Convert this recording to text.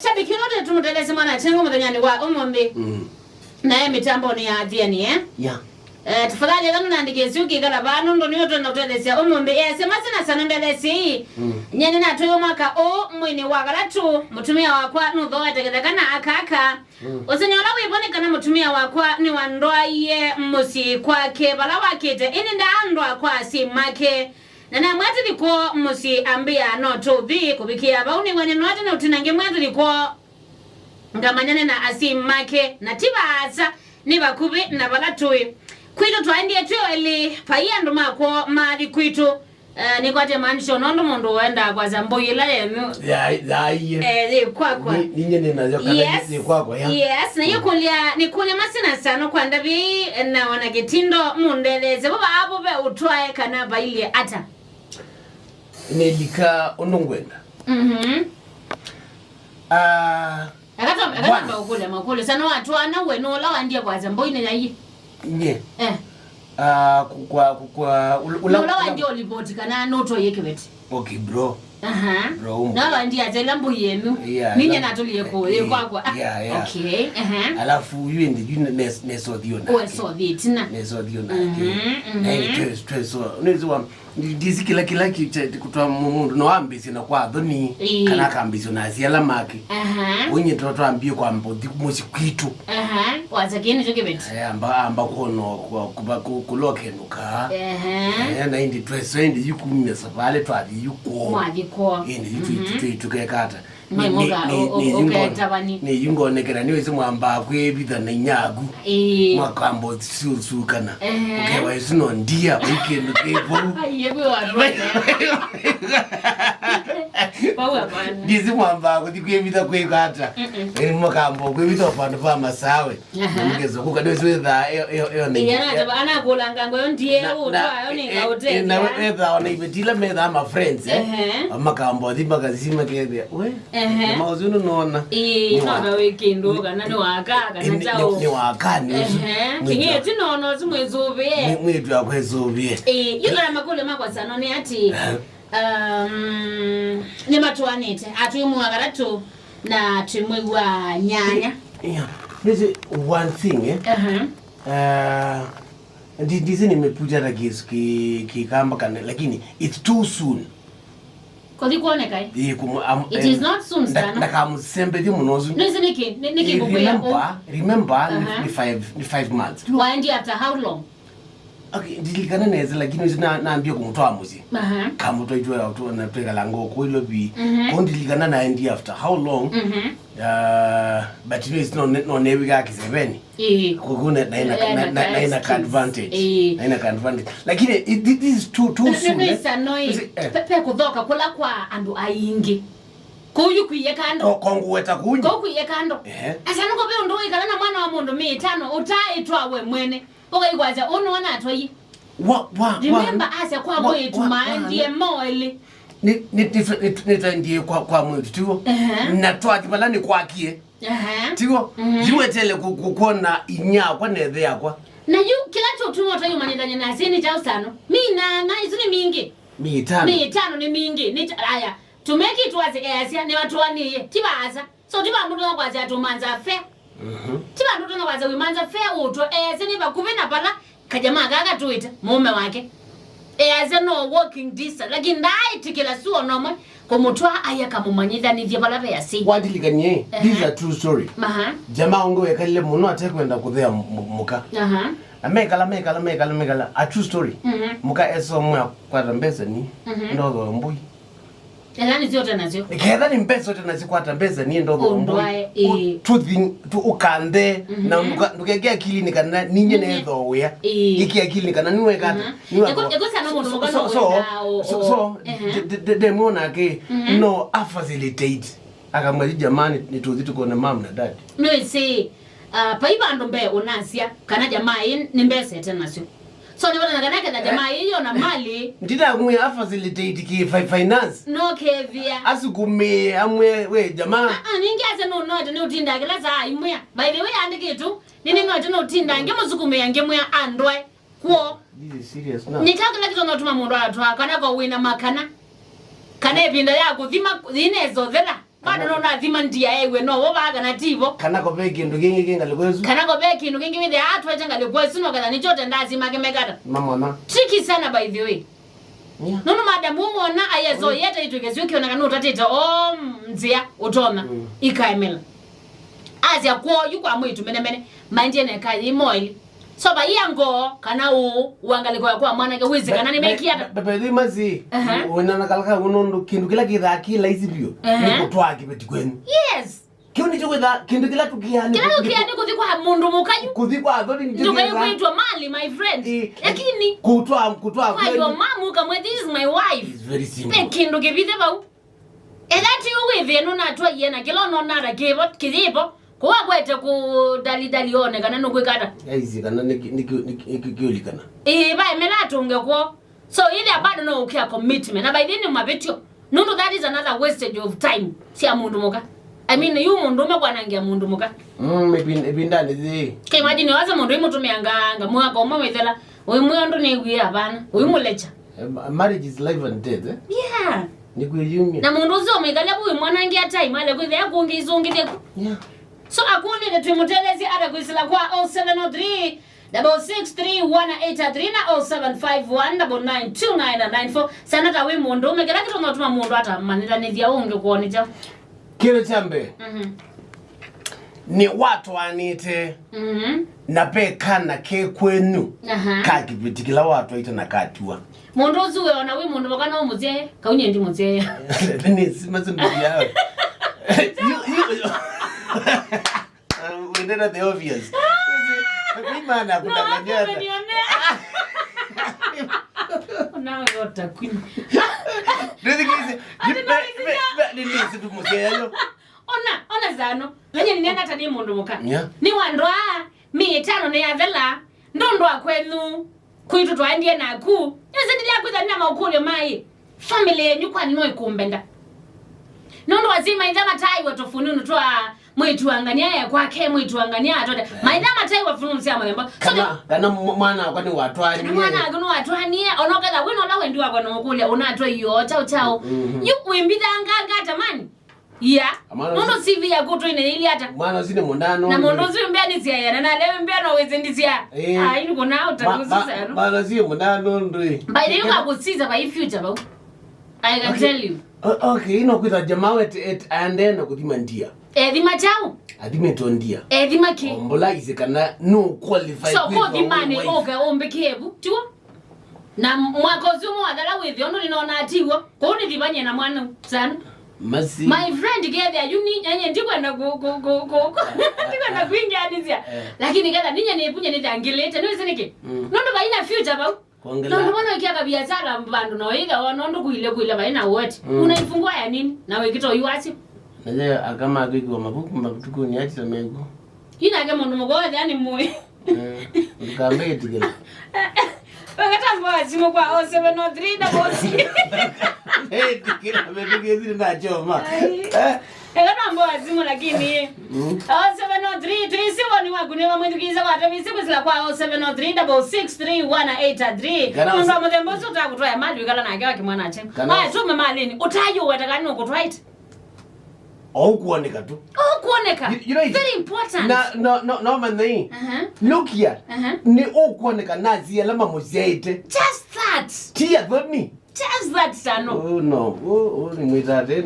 Shabiki wote tumuteleze mwana chengo mtanyani wa omombe. Naye mitambo ni ya Athiani Yeah. Tafadhali kama naandike uki kala bano ndo niyo tunakutelezea omombe. Sema sina sana mbelesi. Nyene na tuyo mwaka mwini wakala tu mutumia wakwa nudhoa tekedekana akaka. Usinyola wibone kana mutumia wakwa ni wandwaa musyi kwake bala wakite ini ndaandwaa kwa simake. Nana mwati liko musyi ambia no tobi kubikia bauni wene nwati na utinange mwati liko ngamanyane na asimake na tibaasa niba kubi na balatui kwitu twendie tweli paiya nduma ko mali kwitu ni kwate manisho nondo mundu wenda kwa zamboyila yenu kwakwa ninyene nazo kana ni kwakwa ya yes na yukulia nikulia masina sana kwa ndabi na wana kitindo mundeleze baba abo be utwae kana baili ata nelika onongwenda akatamba ukule sana watu ana wenola wandia kwa zamboyine yayi nye ula wandia olipoti kana noto yekebeti okay bro bro na wandia zelambu yenu ninye natulie ko kwakwa okay alafu yende nesodiona nesoditina so unezwa ndizi kila kutwa mundu no ambisi na kwa dhoni kana kambisi na asiala make wenye toto ambie kwa mbodi musyi kwitu wazakini jokebeti amba kono kulokenuka na indi tweso indi yukumya sapale twadi yuko mwadiko indi tukekata ni yungonekera niwe simwamba kwebitha na nyagu mwakambo susukana ukewa isino ndia weekend kebo ndizi mwamba kuti kwebitha kwekata mwakambo kwebitha pandu pa masawe mugezo kukadwezwetha yana ana kulanga ngoyo ndiye utwae oninga uteka na wetha ona ibetila metha ama friends makambo dibagazima kebe we mauzuno nona inoga weekend kana ni wakaka na chao ni wakani kinye tinono zimwezobie mwetu akwezobie yula makule makwa sana ni ati ni matwanite atuyimwagala tu na tumwewa nyanya this is one thing ndizi nimepuja na kisu kikamba kana lakini it's too soon kodi kuoneka it is not soon sana ndakamusembe ndi munozu niki remember ni 5 months why and after how long okay ndilikana neza lakini naambia kumutwa musyi kamutwa itwa auto na peka lango ko ilobi kondilikana na and after how long but it is no never gaki 7 kukuna na advantage lakini this is too soon pepe kudhoka kula kwa andu aingi kuyu kuye kando konguweta kunyi ko kuye kando asana ko be undu ikala na mwana wa mundu 5 utaitwa we mwene ogaigwaza unoona atoi remember asa kwa kwetu mandie moeli nitandie kwa mwetu tiwo na twati balani kwakie tiwo jiwetele kukona inya kwa nethe yakwa na yu kila chotu moto yu manidanya na sini cha usano mina na izuni mingi 5 ni mingi ni aya to make it was asia ne batwaniye tibaza so tibandu ngakwaza atumanza fe tibandu ngakwaza wimanza fe uto ni bakubena pala kajama gaga tuita mume wake no walking distance lakini ndai tikela suo nomwe komutwa aya kamumanyitha ni vya bala ya si wadilikanye this is a true story jamaa ongo yakalile muno atekwenda kuthea muka amekala a true story muka eso mwa kwa mbeza ni ndogo mbui elani zote nazo ikhetha ni mbeza zote nazikwata mbeza ni ndogo mbui tu ukande na ndukegea akili kana ninye netho wea iki akili kana niwe kata niwe so demona ke no facilitate akamwaji jamani nituthi tuko na mom na dad no say paiba ndo mbe unasia kana jamaa ni mbese tena sio so ni wana kana kana jamaa hiyo na mali ndida kumwe facilitate ki finance no kevia asukume amwe we jamaa ningiaze no ni utinda kila saa imwe by the way andike tu nini no utinda ngemuzukume yangemwe andwe kwoo this is serious now nitakala kitu notuma mundu atwa kana kwa wina makana kana epinda yako thima zinezo thela bado no na thima ndia ewe no wo baga na tivo kana ko be kindu kingi kingali kwezu kana ko be kindu kingi with atwae ngali kwezu no kana ni chote ndazima kemekata mama tricky sana by the way. Yeah. Nono madam umona ayezo yeta itugezi ukiona kana utateta mzia utoma ikaemela azya kwoo yuko amwitu mene manje ne kai moili so ba yango kana uangaliko kwa mwana ke wizi kana ni mekia bebe mazi wena nakalaka unondo kindu kila kidhakila izibio ni kutwaki beti kwenu yes kioni chokwe kindu kila tukiani kuthikwa mundu mukanyu kuthikwa athodi njoka kuitwa mali my friend lakini kutwa kwa your mom ukamwe this is my wife it's very simple kindu kibithe bau that you with no na twa yena kilo no nara kizipo kwa kwete ku dali one kana no kwekata aizi kana nikiulikana ba emelato ungekwo so ile abado no ukia commitment na by the end mabetio no that is another wastage of time si amundu muka I mean you mundu umekwanangia mundu muka ebindane zi ke imagine waza mundu imutumia nganga mwaka umwethela oyi mwondo ne gwi abana oyi mulecha marriage is life and death yeah nikuyumia na mundu zo umekala bu mwanangia time ale kwithe yakungizungithie yeah so akundi ke tumutelezi ara kuisila kwa 0703 663 na 0751992994 sana tawe mundu umekala kitonga tuma mundu ata manira nithia unge kuone cha kile chambe ni watu anite na pe kana ke kwenu ka kibitikila watu aita na katua mundu zuwe ona we mundu bakana umuze kaunye ndi muze ni simaze mbia we did the obvious mimana kudanganya na yota queen nilisi tumuzeyo ona zano lenye nenda tani mundu muka ni wandwa mi 5 ne yathela ndondwa kwenu kwitu twendie naku yezendilia kwitha na maukule mai family yenyu kwa nino ikumbenda nondo wazima inza matai watofununu twa mwitu angania ya kwake mwitu angania atoda mainda matai wafunu sia malemba kana mwana kwani watwaanie mwana agunu watwaanie onokeza wino la wendi wako no mukule unatwa iyo chao yu wimbida nganga tamani yeah nondo CV ya kutu ine ili hata mwana zine mondano na mondo zimbia ni sia na leo mbia no wezendi sia ini kuna utakusiza no mwana zine mondano ndwe by the way akusiza by future ba I can tell you okay ino kwita jamaa wet andena kudimandia thima chao adimetondia thima ki ombola izekana no qualify so ko dimani oga ombekebu tuo na mwako zumo adala wethi ondo linaona atiwo ko ni dibanye na mwana sana masi my friend gether you ni nyanye ndikwenda ndikwenda kuingia adizia lakini kada ninya nepunye ni dangilete niwe zinike nondo baina future ba nondo bwana ikiaka biashara mbandu na weida nondo kuile baina wote unaifungua ya nini na wekito yuasi nale akama akiwa mabuku mabuku ni acha mengo ina kama ndo mgoa yani moyo nikambe tigela wakati ambao simu kwa 0703 na bosi tigela bebegezi na choma wakati ambao simu lakini 0703 tuisiwa ni wakunewa mwendukiza kwa tabisi kwa kwa 0703 ndo mdembo sota kutoa mali wikala na akewa kimwana ache haya tume mali ni utayo wetakani ukutwaite kuoneka tu kuoneka very important no man look here ni kuoneka nazi alama muziaite just that tia dhoni just that sano no ni mwitate